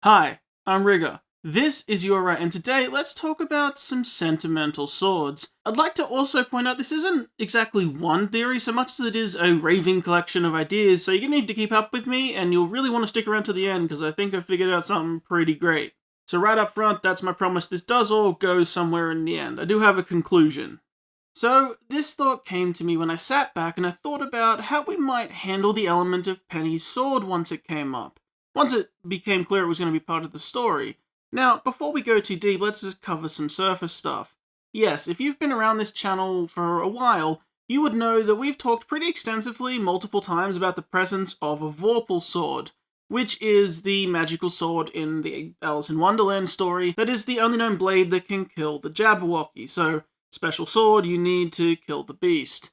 Hi, I'm Rigger. This is your right, and today let's talk about some sentimental swords. I'd like to also point out this isn't exactly one theory so much as it is a raving collection of ideas, so you're gonna need to keep up with me, and you'll really want to stick around to the end because I think I've figured out something pretty great. So right up front, that's my promise, this does all go somewhere in the end. I do have a conclusion. So, this thought came to me when I sat back and I thought about how we might handle the element of Penny's sword once it came up. Once it became clear it was going to be part of the story. Now, before we go too deep, let's just cover some surface stuff. Yes, if you've been around this channel for a while, you would know that we've talked pretty extensively multiple times about the presence of a Vorpal Sword, which is the magical sword in the Alice in Wonderland story that is the only known blade that can kill the Jabberwocky, so special sword, you need to kill the beast.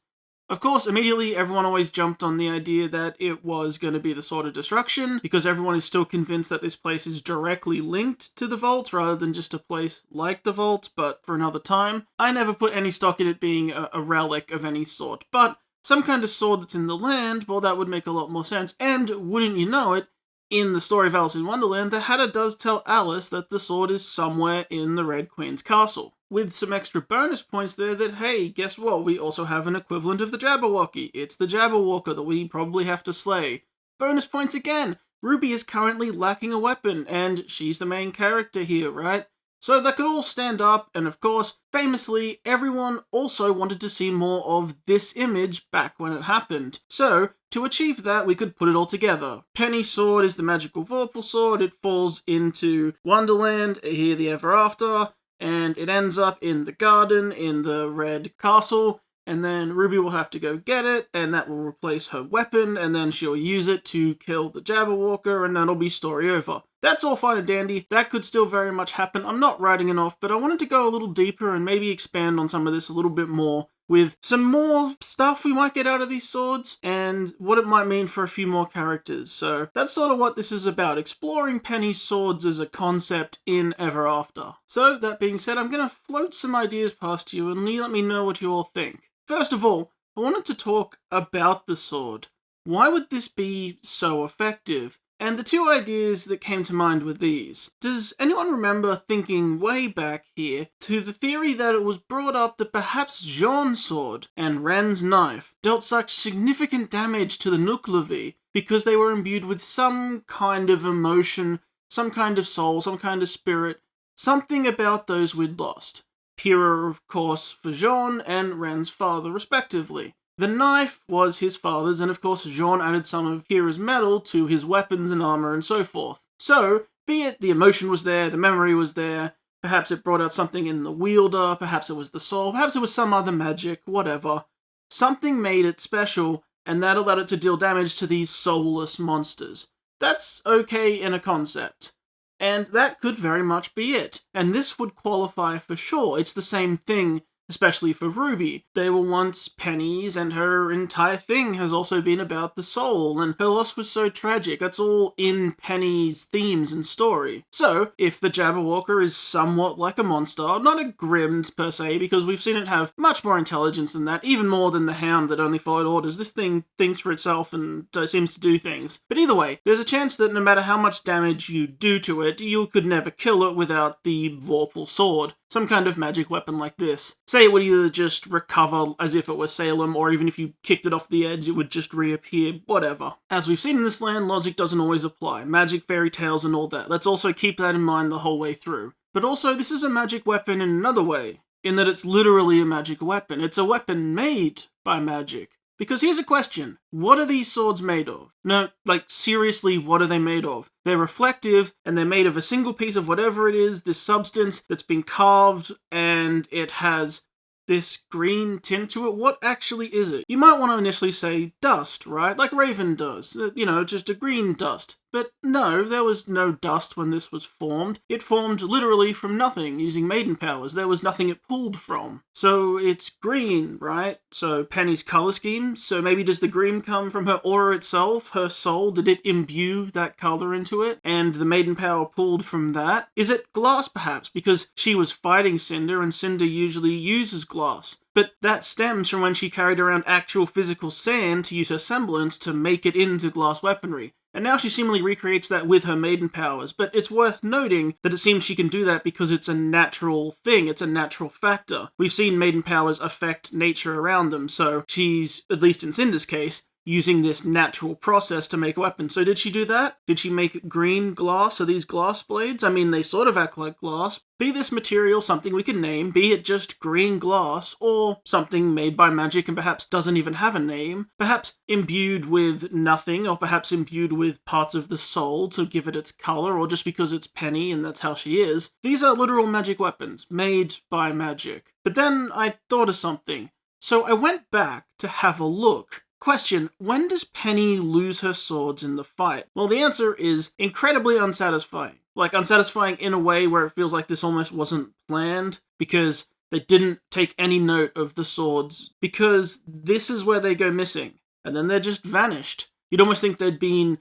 Of course, immediately everyone always jumped on the idea that it was going to be the Sword of Destruction, because everyone is still convinced that this place is directly linked to the vault rather than just a place like the vault, but for another time. I never put any stock in it being a relic of any sort, but some kind of sword that's in the land, well, that would make a lot more sense, and wouldn't you know it, in the story of Alice in Wonderland, the Hatter does tell Alice that the sword is somewhere in the Red Queen's castle. With some extra bonus points there that, hey, guess what, we also have an equivalent of the Jabberwocky. It's the Jabberwalker that we probably have to slay. Bonus points again! Ruby is currently lacking a weapon, and she's the main character here, right? So that could all stand up, and of course, famously, everyone also wanted to see more of this image back when it happened. So, to achieve that, we could put it all together. Penny's sword is the magical Vorpal Sword, it falls into Wonderland, Here the Ever After, and it ends up in the garden, in the Red Castle, and then Ruby will have to go get it, and that will replace her weapon, and then she'll use it to kill the Jabberwocker, and that'll be story over. That's all fine and dandy, that could still very much happen, I'm not writing it off, but I wanted to go a little deeper and maybe expand on some of this a little bit more, with some more stuff we might get out of these swords, and what it might mean for a few more characters. So that's sort of what this is about, exploring Penny's swords as a concept in Ever After. So that being said, I'm going to float some ideas past you and you let me know what you all think. First of all, I wanted to talk about the sword. Why would this be so effective? And the two ideas that came to mind were these. Does anyone remember thinking way back here to the theory that it was brought up that perhaps Jean's sword and Ren's knife dealt such significant damage to the Nuclevi because they were imbued with some kind of emotion, some kind of soul, some kind of spirit, something about those we'd lost. Pyrrha, of course, for Jean and Ren's father, respectively. The knife was his father's, and of course Jean added some of Pyrrha's metal to his weapons and armor and so forth. So, be it the emotion was there, the memory was there, perhaps it brought out something in the wielder, perhaps it was the soul, perhaps it was some other magic, whatever. Something made it special, and that allowed it to deal damage to these soulless monsters. That's okay in a concept. And that could very much be it. And this would qualify for sure. It's the same thing, especially for Ruby. They were once Penny's, and her entire thing has also been about the soul, and her loss was so tragic. That's all in Penny's themes and story. So, if the Jabberwocker is somewhat like a monster, not a Grimmed per se, because we've seen it have much more intelligence than that, even more than the Hound that only followed orders. This thing thinks for itself and seems to do things. But either way, there's a chance that no matter how much damage you do to it, you could never kill it without the Vorpal Sword. Some kind of magic weapon like this. Say it would either just recover as if it were Salem, or even if you kicked it off the edge, it would just reappear, whatever. As we've seen in this land, logic doesn't always apply. Magic, fairy tales, and all that. Let's also keep that in mind the whole way through. But also, this is a magic weapon in another way, in that it's literally a magic weapon. It's a weapon made by magic. Because here's a question, what are these swords made of? No, like seriously, what are they made of? They're reflective, and they're made of a single piece of whatever it is, this substance that's been carved, and it has this green tint to it. What actually is it? You might want to initially say dust, right? Like Raven does. You know, just a green dust. But no, there was no dust when this was formed. It formed literally from nothing, using maiden powers. There was nothing it pulled from. So it's green, right? So Penny's color scheme. So maybe does the green come from her aura itself, her soul? Did it imbue that color into it? And the maiden power pulled from that? Is it glass perhaps? Because she was fighting Cinder, and Cinder usually uses glass. But that stems from when she carried around actual physical sand to use her semblance to make it into glass weaponry. and now she seemingly recreates that with her maiden powers, but it's worth noting that it seems she can do that because it's a natural thing, it's a natural factor. We've seen maiden powers affect nature around them, so she's, at least in Cinder's case, using this natural process to make a weapon. So did she do that? Did she make green glass? Are these glass blades? I mean, they sort of act like glass. Be this material something we can name, be it just green glass, or something made by magic and perhaps doesn't even have a name, perhaps imbued with nothing, or perhaps imbued with parts of the soul to give it its color, or just because it's Penny and that's how she is. These are literal magic weapons, made by magic. But then I thought of something. So I went back to have a look. Question, when does Penny lose her swords in the fight? Well, the answer is incredibly unsatisfying. Like, unsatisfying in a way where it feels like this almost wasn't planned, because they didn't take any note of the swords, because this is where they go missing, and then they're just vanished. You'd almost think they'd been,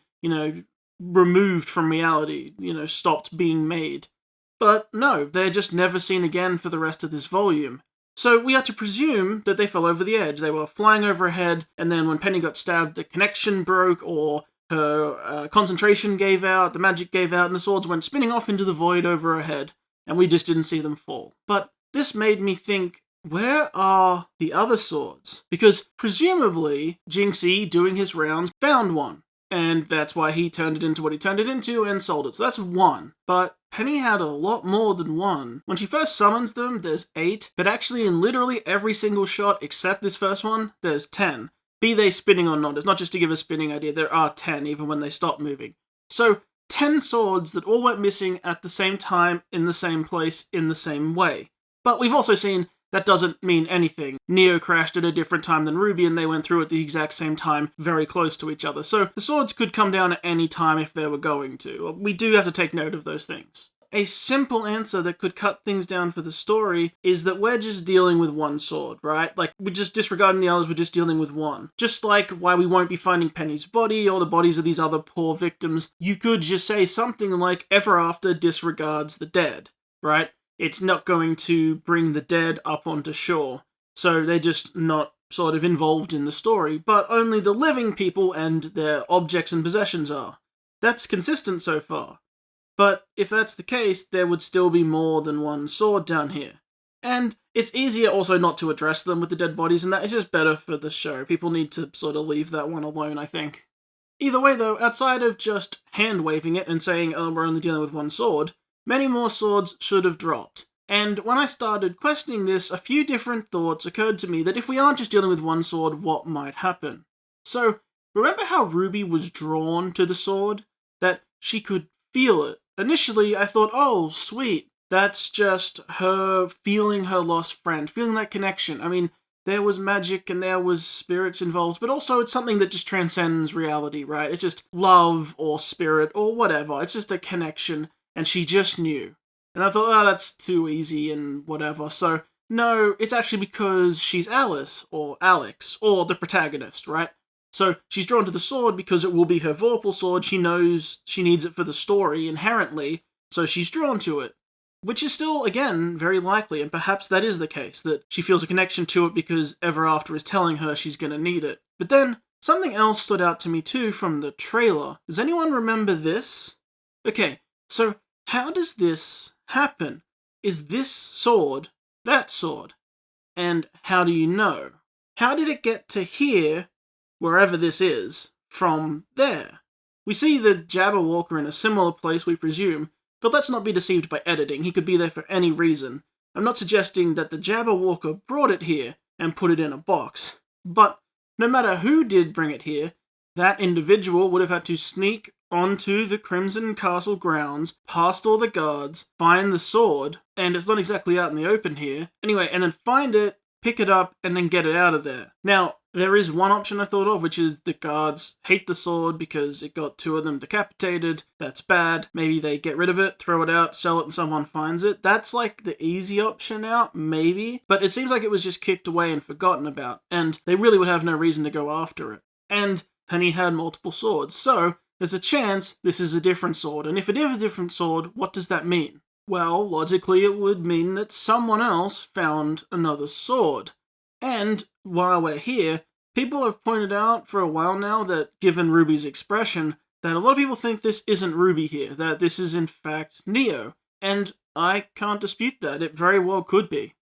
removed from reality, stopped being made. But no, they're just never seen again for the rest of this volume. So we are to presume that they fell over the edge. They were flying overhead, and then when Penny got stabbed, the connection broke, or her concentration gave out, the magic gave out, and the swords went spinning off into the void over her head, and we just didn't see them fall. But this made me think, where are the other swords? Because presumably, Jinxie, doing his rounds, found one. And that's why he turned it into what he turned it into and sold it. So that's one. But Penny had a lot more than one. When she first summons them, there's 8. But actually in literally every single shot except this first one, there's 10. Be they spinning or not. It's not just to give a spinning idea. There are 10 even when they stop moving. So 10 swords that all went missing at the same time, in the same place, in the same way. But we've also seen that doesn't mean anything. Neo crashed at a different time than Ruby, and they went through at the exact same time, very close to each other. So the swords could come down at any time if they were going to. We do have to take note of those things. A simple answer that could cut things down for the story is that we're just dealing with one sword, right? Like, we're just disregarding the others, we're just dealing with one. Just like why we won't be finding Penny's body or the bodies of these other poor victims, you could just say something like, Ever After disregards the dead, right? It's not going to bring the dead up onto shore, so they're just not sort of involved in the story, but only the living people and their objects and possessions are. That's consistent so far. But if that's the case, there would still be more than one sword down here. And it's easier also not to address them with the dead bodies, and that is just better for the show. People need to sort of leave that one alone, I think. Either way though, outside of just hand-waving it and saying, oh, we're only dealing with one sword, many more swords should have dropped. And when I started questioning this, a few different thoughts occurred to me that if we aren't just dealing with one sword, what might happen? So, remember how Ruby was drawn to the sword? That she could feel it. Initially, I thought, oh, sweet, that's just her feeling her lost friend, feeling that connection. I mean, there was magic and there was spirits involved, but also it's something that just transcends reality, right? It's just love or spirit or whatever. It's just a connection. And she just knew. And I thought, oh, that's too easy and whatever. So, no, it's actually because she's Alice, or Alex, or the protagonist, right? So, she's drawn to the sword because it will be her Vorpal Sword. She knows she needs it for the story, inherently, so she's drawn to it. Which is still, again, very likely, and perhaps that is the case, that she feels a connection to it because Ever After is telling her she's gonna need it. But then, something else stood out to me too from the trailer. Does anyone remember this? Okay, so how does this happen? Is this sword that sword? And how do you know? How did it get to here, wherever this is, from there? We see the Jabberwocker in a similar place, we presume, but let's not be deceived by editing. He could be there for any reason. I'm not suggesting that the Jabberwocker brought it here and put it in a box. But no matter who did bring it here, that individual would have had to sneak onto the Crimson Castle grounds, past all the guards, find the sword, and it's not exactly out in the open here. Anyway, and then find it, pick it up, and then get it out of there. Now, there is one option I thought of, which is the guards hate the sword because it got 2 of them decapitated. That's bad. Maybe they get rid of it, throw it out, sell it, and someone finds it. That's like the easy option out, maybe. But it seems like it was just kicked away and forgotten about, and they really would have no reason to go after it. And Penny had multiple swords, so there's a chance this is a different sword. And if it is a different sword, what does that mean? Well, logically it would mean that someone else found another sword. And while we're here, people have pointed out for a while now that, given Ruby's expression, that a lot of people think this isn't RWBY here, that this is in fact Neo, and I can't dispute that. It very well could be.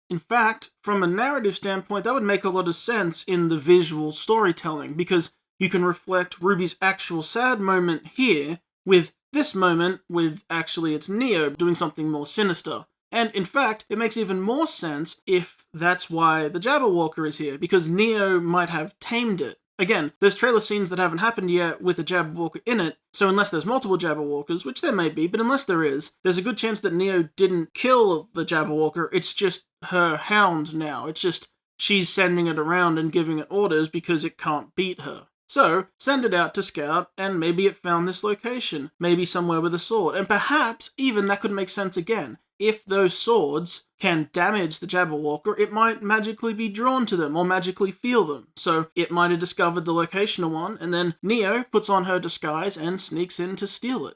In fact, from a narrative standpoint, that would make a lot of sense in the visual storytelling, because you can reflect RWBY's actual sad moment here with this moment with actually it's Neo doing something more sinister. And in fact, it makes even more sense if that's why the Jabberwocker is here, because Neo might have tamed it. Again, there's trailer scenes that haven't happened yet with a Jabberwocker in it, so unless there's multiple Jabberwockers, which there may be, but unless there is, there's a good chance that Neo didn't kill the Jabberwocker, it's just her hound now. It's just she's sending it around and giving it orders because it can't beat her. So, send it out to scout, and maybe it found this location, maybe somewhere with a sword, and perhaps even that could make sense again. If those swords can damage the Jabberwocker, it might magically be drawn to them or magically feel them. So it might have discovered the location of one, and then Neo puts on her disguise and sneaks in to steal it.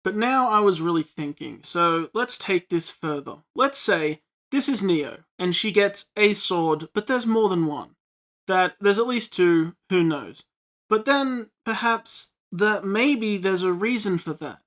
But now I was really thinking, so let's take this further. Let's say this is Neo, and she gets a sword, but there's more than one. That there's at least two, who knows. But then perhaps that maybe there's a reason for that.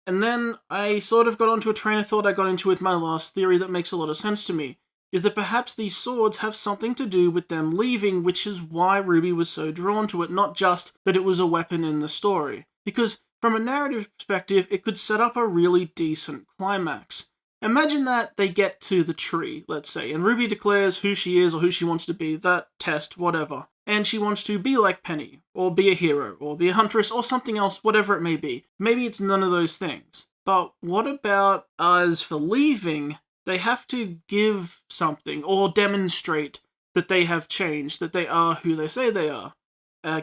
And then I sort of got onto a train of thought I got into with my last theory that makes a lot of sense to me, is that perhaps these swords have something to do with them leaving, which is why RWBY was so drawn to it, not just that it was a weapon in the story. Because from a narrative perspective, it could set up a really decent climax. Imagine that they get to the tree, let's say, and RWBY declares who she is or who she wants to be, that test, whatever. And she wants to be like Penny, or be a hero, or be a huntress, or something else, whatever it may be. Maybe it's none of those things. But what about as for leaving, they have to give something, or demonstrate that they have changed, that they are who they say they are.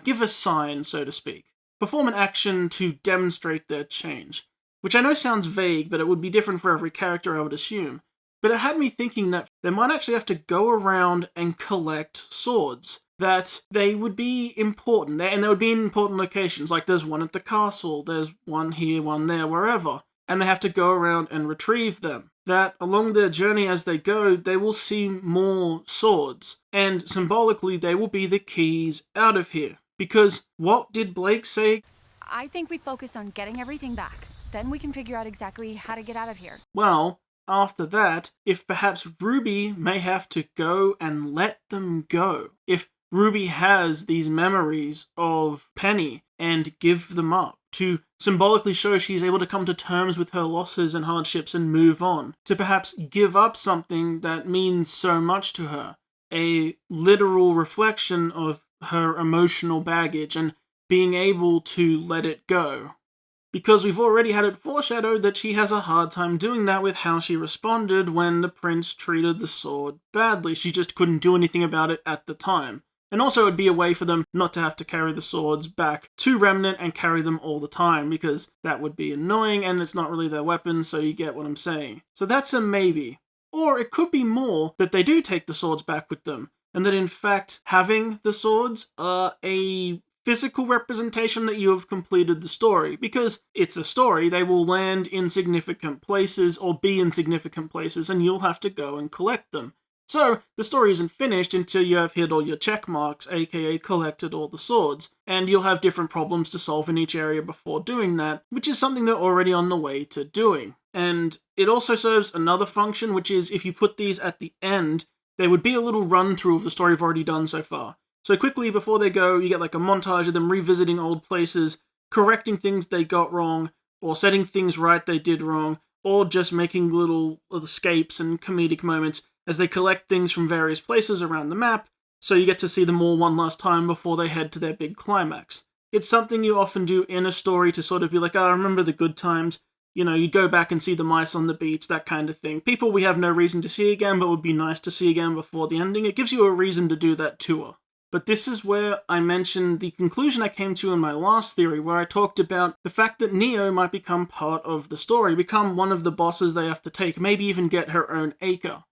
Give a sign, so to speak. Perform an action to demonstrate their change. Which I know sounds vague, but it would be different for every character, I would assume. But it had me thinking that they might actually have to go around and collect swords. That they would be important, and they would be in important locations, like there's one at the castle, there's one here, one there, wherever, and they have to go around and retrieve them. That along their journey as they go, they will see more swords, and symbolically they will be the keys out of here. Because what did Blake say? I think we focus on getting everything back. Then we can figure out exactly how to get out of here. Well, after that, if perhaps RWBY may have to go and let them go. If RWBY has these memories of Penny and give them up to symbolically show she's able to come to terms with her losses and hardships and move on, to perhaps give up something that means so much to her, a literal reflection of her emotional baggage and being able to let it go. Because we've already had it foreshadowed that she has a hard time doing that with how she responded when the prince treated the sword badly. She just couldn't do anything about it at the time. And also it'd be a way for them not to have to carry the swords back to Remnant and carry them all the time, because that would be annoying and it's not really their weapon, so you get what I'm saying. So that's a maybe. Or it could be more that they do take the swords back with them, and that in fact having the swords are a physical representation that you have completed the story. Because it's a story, they will land in significant places or be in significant places, and you'll have to go and collect them. So, the story isn't finished until you have hit all your check marks, aka collected all the swords, and you'll have different problems to solve in each area before doing that, which is something they're already on the way to doing. And it also serves another function, which is if you put these at the end, there would be a little run-through of the story you've already done so far. So quickly before they go, you get like a montage of them revisiting old places, correcting things they got wrong, or setting things right they did wrong, or just making little escapes and comedic moments as they collect things from various places around the map, so you get to see them all one last time before they head to their big climax. It's something you often do in a story to sort of be like, oh, I remember the good times. You know, you go back and see the mice on the beach, that kind of thing. People we have no reason to see again, but would be nice to see again before the ending. It gives you a reason to do that tour. But this is where I mentioned the conclusion I came to in my last theory, where I talked about the fact that Neo might become part of the story, become one of the bosses they have to take, maybe even get her own acre.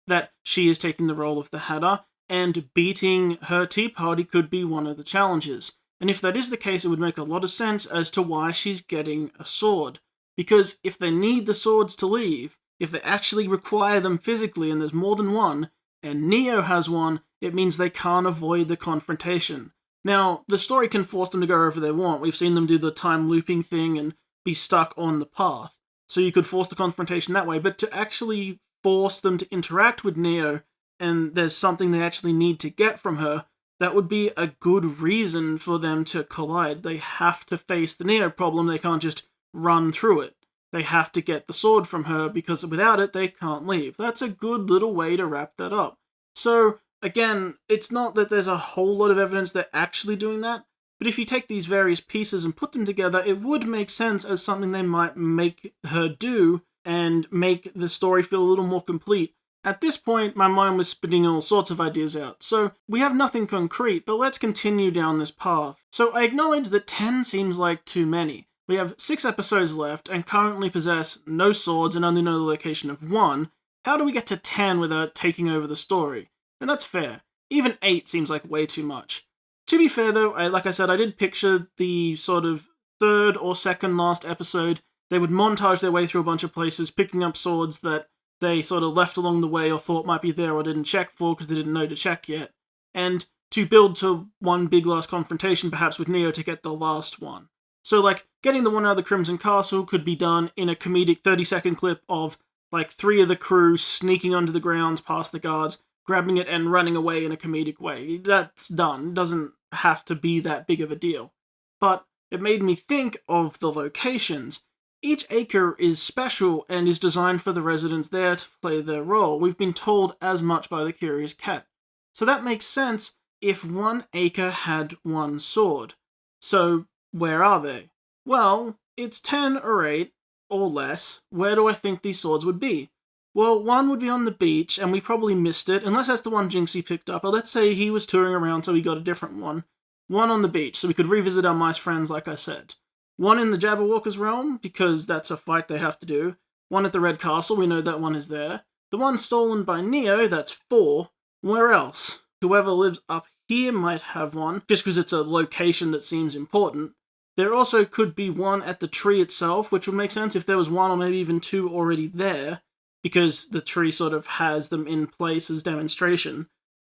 That she is taking the role of the Hatter, and beating her Tea Party could be one of the challenges. And if that is the case, it would make a lot of sense as to why she's getting a sword. Because if they need the swords to leave, if they actually require them physically and there's more than one, and Neo has one, it means they can't avoid the confrontation. Now, the story can force them to go wherever they want. We've seen them do the time looping thing and be stuck on the path. So you could force the confrontation that way, but to actually force them to interact with Neo and there's something they actually need to get from her, that would be a good reason for them to collide. They have to face the Neo problem, they can't just run through it. They have to get the sword from her because without it, they can't leave. That's a good little way to wrap that up. So, again, it's not that there's a whole lot of evidence they're actually doing that, but if you take these various pieces and put them together, it would make sense as something they might make her do and make the story feel a little more complete. At this point, my mind was spitting all sorts of ideas out, so we have nothing concrete, but let's continue down this path. So I acknowledge that 10 seems like too many. We have 6 episodes left and currently possess no swords and only know the location of 1. How do we get to 10 without taking over the story? And that's fair. Even 8 seems like way too much. To be fair though, like I said, I did picture the sort of third or second last episode. They would montage their way through a bunch of places, picking up swords that they sort of left along the way or thought might be there or didn't check for because they didn't know to check yet. And to build to one big last confrontation, perhaps with Neo to get the last one. So like, getting the one out of the Crimson Castle could be done in a comedic 30-second clip of like 3 of the crew sneaking onto the grounds past the guards, grabbing it and running away in a comedic way. That's done. It doesn't have to be that big of a deal. But it made me think of the locations. Each acre is special and is designed for the residents there to play their role. We've been told as much by the Curious Cat. So that makes sense if 1 acre had 1 sword. So where are they? Well, it's 10 or 8 or less. Where do I think these swords would be? Well, 1 would be on the beach, and we probably missed it, unless that's the one Jinxie picked up. Or let's say he was touring around, so he got a different one. 1 on the beach, so we could revisit our mice friends, like I said. 1 in the Jabberwalker's realm, because that's a fight they have to do. 1 at the Red Castle, we know that one is there. The one stolen by Neo, that's 4. Where else? Whoever lives up here might have 1, just because it's a location that seems important. There also could be 1 at the tree itself, which would make sense if there was 1 or maybe even 2 already there, because the tree sort of has them in place as demonstration.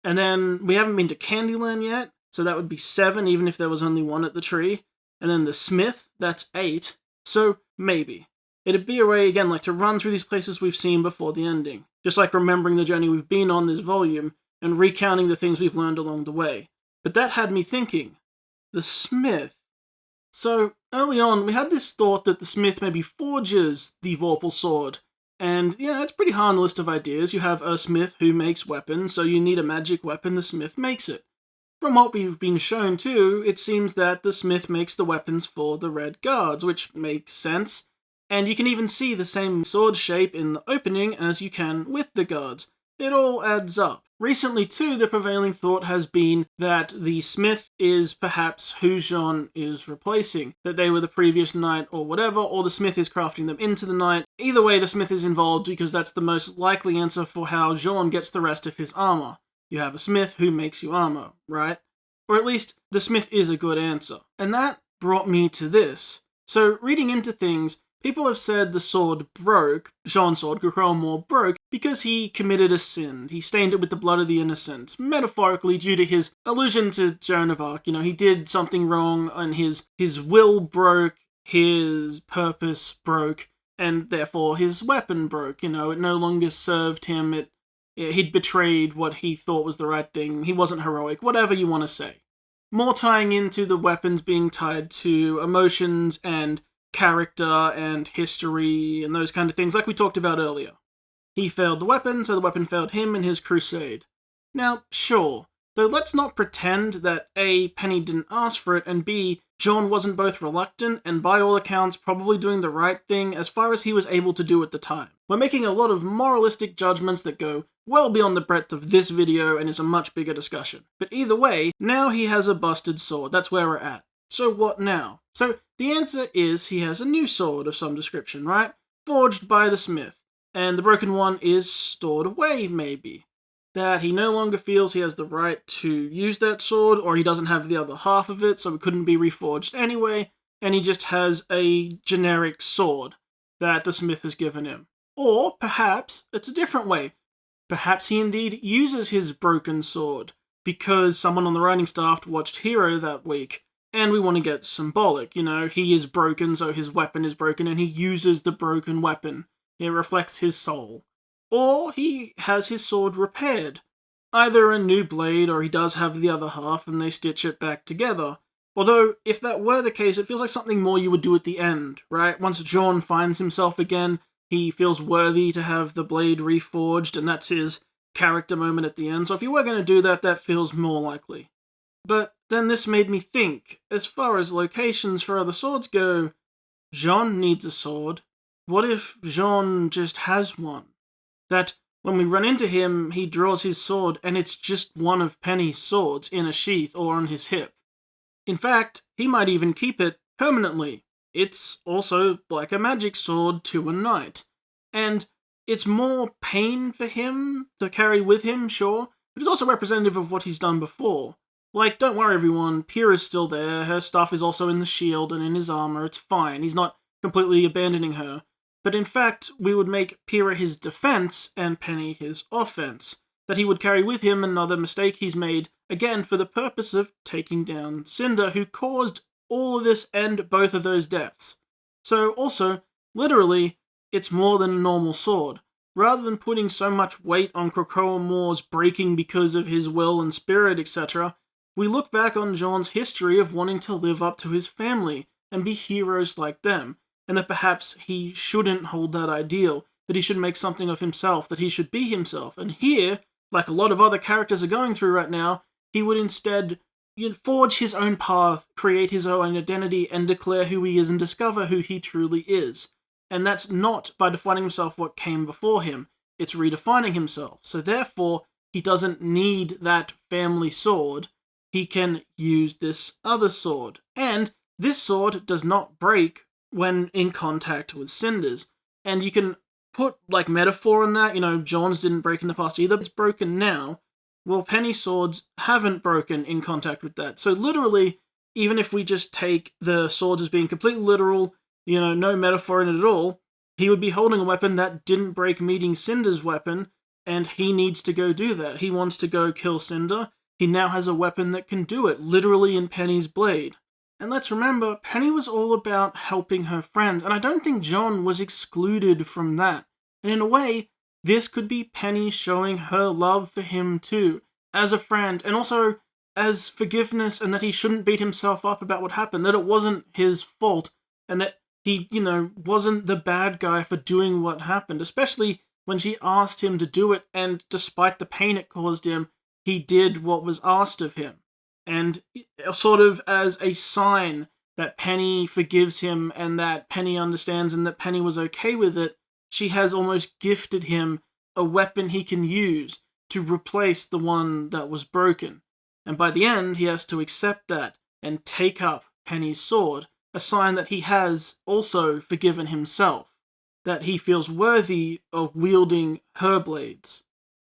And then we haven't been to Candyland yet, so that would be 7 even if there was only 1 at the tree. And then the Smith, that's 8. So maybe. It'd be a way, again, like to run through these places we've seen before the ending. Just like remembering the journey we've been on this volume and recounting the things we've learned along the way. But that had me thinking. The Smith. So, early on, we had this thought that the Smith maybe forges the Vorpal Sword. And yeah, it's pretty high on the list of ideas. You have a Smith who makes weapons, so you need a magic weapon, the Smith makes it. From what we've been shown too, it seems that the Smith makes the weapons for the Red Guards, which makes sense. And you can even see the same sword shape in the opening as you can with the guards. It all adds up. Recently too, the prevailing thought has been that the Smith is perhaps who Jean is replacing. That they were the previous knight or whatever, or the Smith is crafting them into the knight. Either way, the Smith is involved because that's the most likely answer for how Jean gets the rest of his armor. You have a Smith who makes you armor, right? Or at least, the Smith is a good answer. And that brought me to this. So, reading into things, people have said the sword broke, Jean's sword, Gucromore, broke because he committed a sin. He stained it with the blood of the innocent, metaphorically due to his allusion to Joan of Arc. You know, he did something wrong and his will broke, his purpose broke, and therefore his weapon broke. You know, it no longer served him, he'd betrayed what he thought was the right thing, he wasn't heroic, whatever you want to say. More tying into the weapons being tied to emotions and character and history and those kind of things like we talked about earlier. He failed the weapon, so the weapon failed him in his crusade. Now, sure, though let's not pretend that A, Penny didn't ask for it, and B, John wasn't both reluctant and by all accounts probably doing the right thing as far as he was able to do at the time. We're making a lot of moralistic judgments that go well beyond the breadth of this video and is a much bigger discussion. But either way, now he has a busted sword, that's where we're at. So what now? So the answer is he has a new sword of some description, right? Forged by the Smith. And the broken one is stored away, maybe. That he no longer feels he has the right to use that sword, or he doesn't have the other half of it, so it couldn't be reforged anyway, and he just has a generic sword that the Smith has given him. Or perhaps it's a different way. Perhaps he indeed uses his broken sword because someone on the writing staff watched Hero that week, and we want to get symbolic. You know, he is broken, so his weapon is broken, and he uses the broken weapon. It reflects his soul. Or he has his sword repaired. Either a new blade, or he does have the other half, and they stitch it back together. Although, if that were the case, it feels like something more you would do at the end, right? Once Jean finds himself again, he feels worthy to have the blade reforged, and that's his character moment at the end. So if you were going to do that, that feels more likely. But then this made me think, as far as locations for other swords go, Jean needs a sword. What if Jean just has one? That when we run into him, he draws his sword, and it's just one of Penny's swords in a sheath or on his hip. In fact, he might even keep it permanently. It's also like a magic sword to a knight. And it's more pain for him to carry with him, sure, but it's also representative of what he's done before. Like, don't worry everyone, Pyrrha's still there, her stuff is also in the shield and in his armor, it's fine, he's not completely abandoning her. But in fact, we would make Pyrrha his defense and Penny his offense, that he would carry with him another mistake he's made, again for the purpose of taking down Cinder, who caused all of this and both of those deaths. So also, literally, it's more than a normal sword. Rather than putting so much weight on Krakoa Mor's breaking because of his will and spirit, etc., we look back on Jean's history of wanting to live up to his family and be heroes like them, and that perhaps he shouldn't hold that ideal, that he should make something of himself, that he should be himself. And here, like a lot of other characters are going through right now, he would instead forge his own path, create his own identity, and declare who he is and discover who he truly is. And that's not by defining himself what came before him, it's redefining himself. So therefore, he doesn't need that family sword, he can use this other sword. And this sword does not break when in contact with cinders. And you can put like metaphor in that, John's didn't break in the past either, it's broken now. Well, Penny's swords haven't broken in contact with that. So literally, even if we just take the swords as being completely literal, no metaphor in it at all, he would be holding a weapon that didn't break meeting Cinder's weapon, and he needs to go do that. He wants to go kill Cinder. He now has a weapon that can do it, literally in Penny's blade. And let's remember, Penny was all about helping her friends, and I don't think John was excluded from that. And in a way, this could be Penny showing her love for him too, as a friend, and also as forgiveness, and that he shouldn't beat himself up about what happened, that it wasn't his fault, and that he, wasn't the bad guy for doing what happened, especially when she asked him to do it, and despite the pain it caused him, he did what was asked of him. And sort of as a sign that Penny forgives him and that Penny understands and that Penny was okay with it, she has almost gifted him a weapon he can use to replace the one that was broken. And by the end, he has to accept that and take up Penny's sword, a sign that he has also forgiven himself, that he feels worthy of wielding her blades.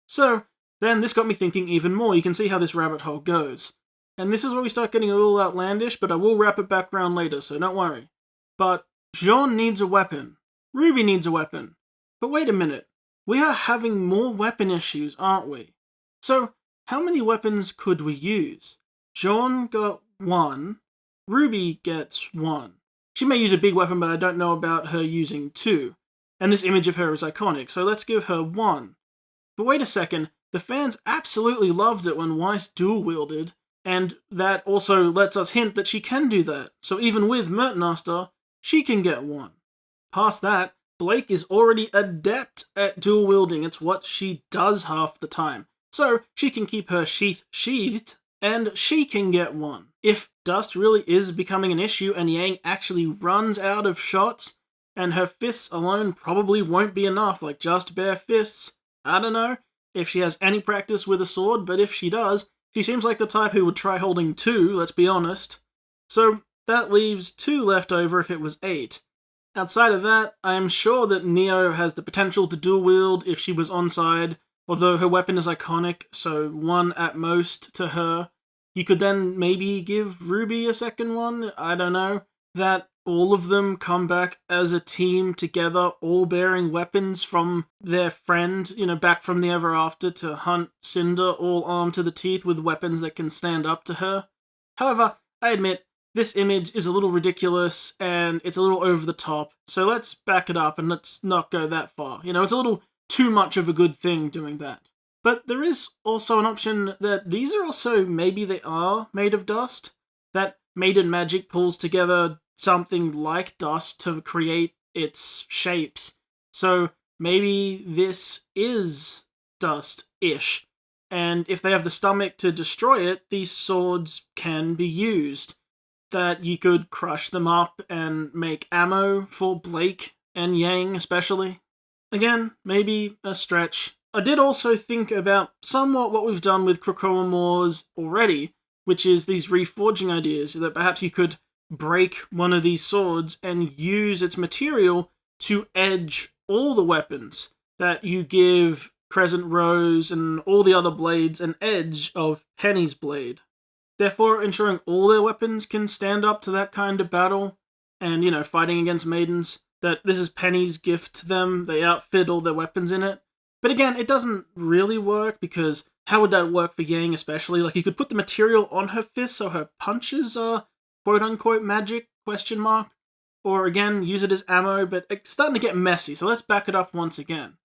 So, then this got me thinking even more. You can see how this rabbit hole goes. And this is where we start getting a little outlandish, but I will wrap it back around later, so don't worry. But Jean needs a weapon. RWBY needs a weapon. But wait a minute. We are having more weapon issues, aren't we? So, how many weapons could we use? Jean got one. RWBY gets one. She may use a big weapon, but I don't know about her using two. And this image of her is iconic, so let's give her one. But wait a second. The fans absolutely loved it when Weiss dual-wielded, and that also lets us hint that she can do that. So even with Mertnaster, she can get one. Past that, Blake is already adept at dual-wielding. It's what she does half the time. So she can keep her sheath sheathed, and she can get one. If dust really is becoming an issue and Yang actually runs out of shots, and her fists alone probably won't be enough, like just bare fists, I don't know if she has any practice with a sword, but if she does, she seems like the type who would try holding two, let's be honest. So that leaves 2 left over if it was 8. Outside of that, I am sure that Neo has the potential to dual wield if she was onside, although her weapon is iconic, so 1 at most to her. You could then maybe give RWBY a second one, I don't know. That all of them come back as a team together, all bearing weapons from their friend, back from the Ever After to hunt Cinder, all armed to the teeth with weapons that can stand up to her. However, I admit, this image is a little ridiculous and it's a little over the top, so let's back it up and let's not go that far. It's a little too much of a good thing doing that. But there is also an option that these are also, maybe they are made of dust, that Maiden Magic pulls together something like dust to create its shapes. So maybe this is dust-ish, and if they have the stomach to destroy it, these swords can be used. That you could crush them up and make ammo for Blake and Yang especially. Again, maybe a stretch. I did also think about somewhat what we've done with Krakoa Moors already, which is these reforging ideas, that perhaps you could break one of these swords and use its material to edge all the weapons, that you give Crescent Rose and all the other blades an edge of Penny's blade. Therefore, ensuring all their weapons can stand up to that kind of battle, and, fighting against maidens, that this is Penny's gift to them, they outfit all their weapons in it. But again, it doesn't really work, because how would that work for Yang especially? Like, you could put the material on her fist so her punches are quote-unquote magic, ? Or again, use it as ammo, but it's starting to get messy, so let's back it up once again.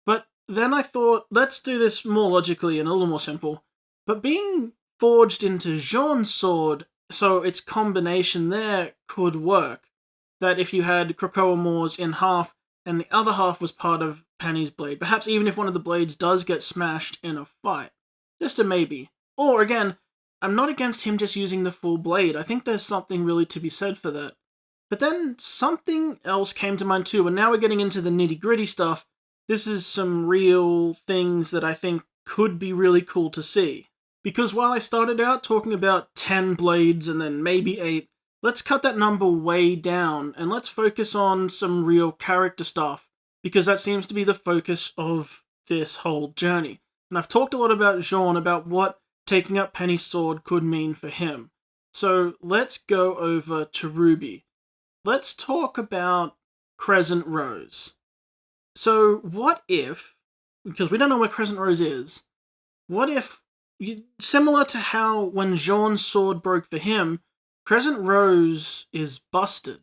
But then I thought, let's do this more logically and a little more simple. But being forged into Jean's sword, so its combination there could work. That if you had Krakoa Moors in half, and the other half was part of Penny's blade, perhaps even if one of the blades does get smashed in a fight. Just a maybe. Or again, I'm not against him just using the full blade, I think there's something really to be said for that. But then something else came to mind too, and now we're getting into the nitty-gritty stuff. This is some real things that I think could be really cool to see. Because while I started out talking about 10 blades and then maybe 8, let's cut that number way down and let's focus on some real character stuff, because that seems to be the focus of this whole journey. And I've talked a lot about Jean, about what taking up Penny's sword could mean for him. So let's go over to RWBY. Let's talk about Crescent Rose. So what if, because we don't know where Crescent Rose is, what if, similar to how when Jean's sword broke for him, Crescent Rose is busted.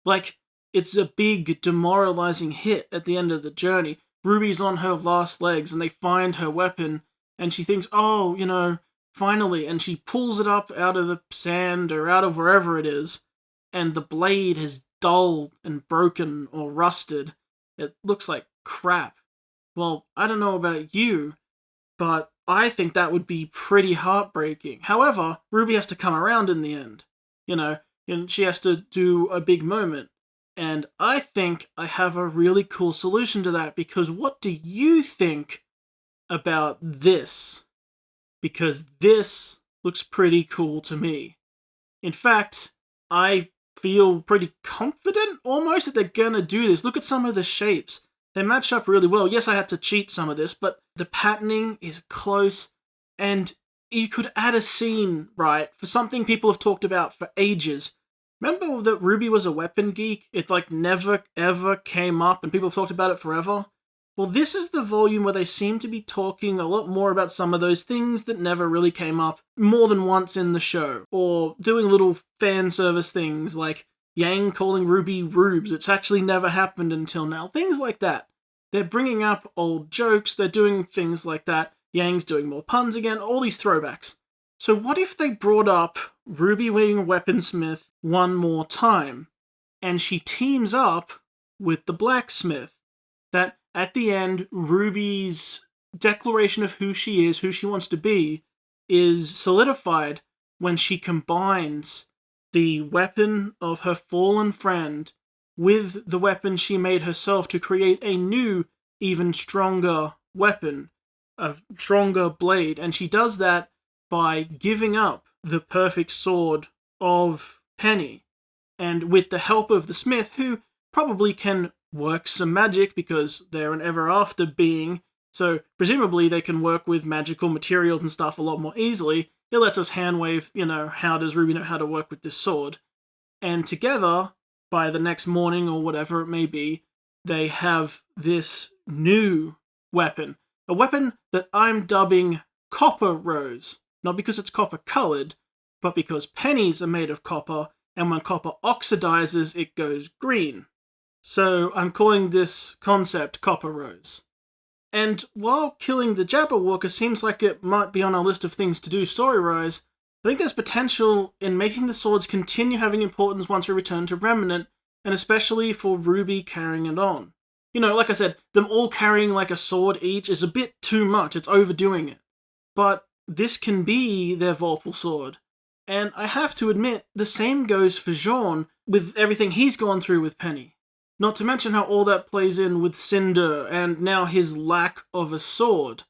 Like, it's a big demoralizing hit at the end of the journey. Ruby's on her last legs and they find her weapon and she thinks, oh, finally, and she pulls it up out of the sand or out of wherever it is, and the blade is dull and broken or rusted. It looks like crap. Well, I don't know about you, but I think that would be pretty heartbreaking. However, RWBY has to come around in the end. And she has to do a big moment. And I think I have a really cool solution to that, because what do you think about this? Because this looks pretty cool to me. In fact, I feel pretty confident almost that they're gonna do this. Look at some of the shapes. They match up really well. Yes, I had to cheat some of this, but the patterning is close, and you could add a scene, right, for something people have talked about for ages. Remember that RWBY was a weapon geek? It never ever came up and people have talked about it forever? Well, this is the volume where they seem to be talking a lot more about some of those things that never really came up more than once in the show. Or doing little fan service things like Yang calling RWBY rubes. It's actually never happened until now. Things like that. They're bringing up old jokes, they're doing things like that. Yang's doing more puns again, all these throwbacks. So what if they brought up RWBY being a weaponsmith one more time, and she teams up with the blacksmith? That at the end, RWBY's declaration of who she is, who she wants to be, is solidified when she combines the weapon of her fallen friend with the weapon she made herself to create a new, even stronger weapon, a stronger blade. And she does that by giving up the perfect sword of Penny, and with the help of the smith, who probably can work some magic because they're an ever after being, so presumably they can work with magical materials and stuff a lot more easily. It lets us handwave, how does RWBY know how to work with this sword? And together, by the next morning or whatever it may be, they have this new weapon. A weapon that I'm dubbing Copper Rose. Not because it's copper colored, but because pennies are made of copper, and when copper oxidizes, it goes green. So I'm calling this concept Copper Rose. And while killing the Jabberwocker seems like it might be on our list of things to do story-wise, I think there's potential in making the swords continue having importance once we return to Remnant, and especially for RWBY carrying it on. You know, like I said, them all carrying like a sword each is a bit too much, it's overdoing it. But this can be their Vorpal Sword. And I have to admit, the same goes for Jean with everything he's gone through with Penny. Not to mention how all that plays in with Cinder and now his lack of a sword.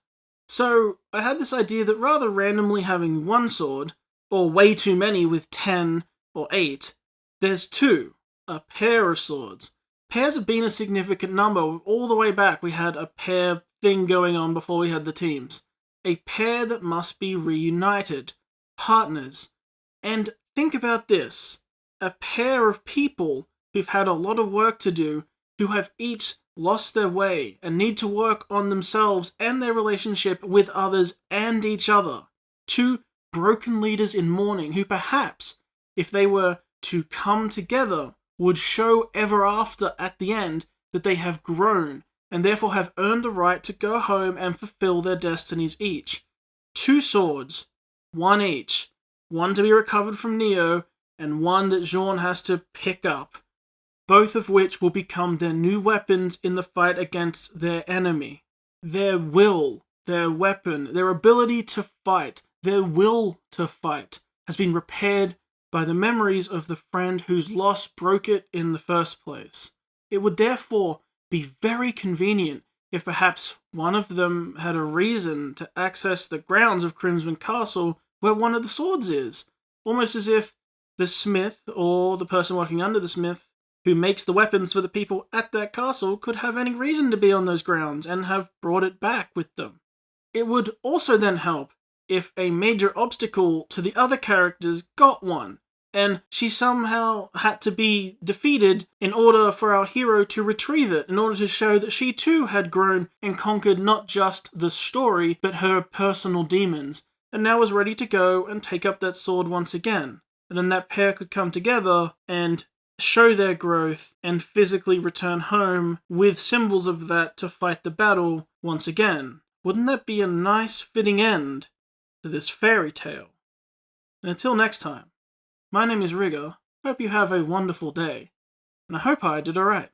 So I had this idea that rather randomly having one sword, or way too many with 10 or 8, there's 2, a pair of swords. Pairs have been a significant number. All the way back we had a pair thing going on before we had the teams. A pair that must be reunited. Partners. And think about this. A pair of people who've had a lot of work to do, who have each lost their way and need to work on themselves and their relationship with others and each other. 2 broken leaders in mourning who perhaps, if they were to come together, would show ever after at the end that they have grown and therefore have earned the right to go home and fulfill their destinies each. 2 swords, 1 each. 1 to be recovered from Neo and 1 that Jean has to pick up. Both of which will become their new weapons in the fight against their enemy. Their will, their weapon, their ability to fight, their will to fight has been repaired by the memories of the friend whose loss broke it in the first place. It would therefore be very convenient if perhaps one of them had a reason to access the grounds of Crimson Castle where one of the swords is. Almost as if the smith, or the person working under the smith, who makes the weapons for the people at that castle, could have any reason to be on those grounds and have brought it back with them. It would also then help if a major obstacle to the other characters got one, and she somehow had to be defeated in order for our hero to retrieve it, in order to show that she too had grown and conquered not just the story, but her personal demons, and now was ready to go and take up that sword once again. And then that pair could come together and show their growth and physically return home with symbols of that to fight the battle once again. Wouldn't that be a nice fitting end to this fairy tale? And until next time, my name is Rigger. Hope you have a wonderful day, and I hope I did alright.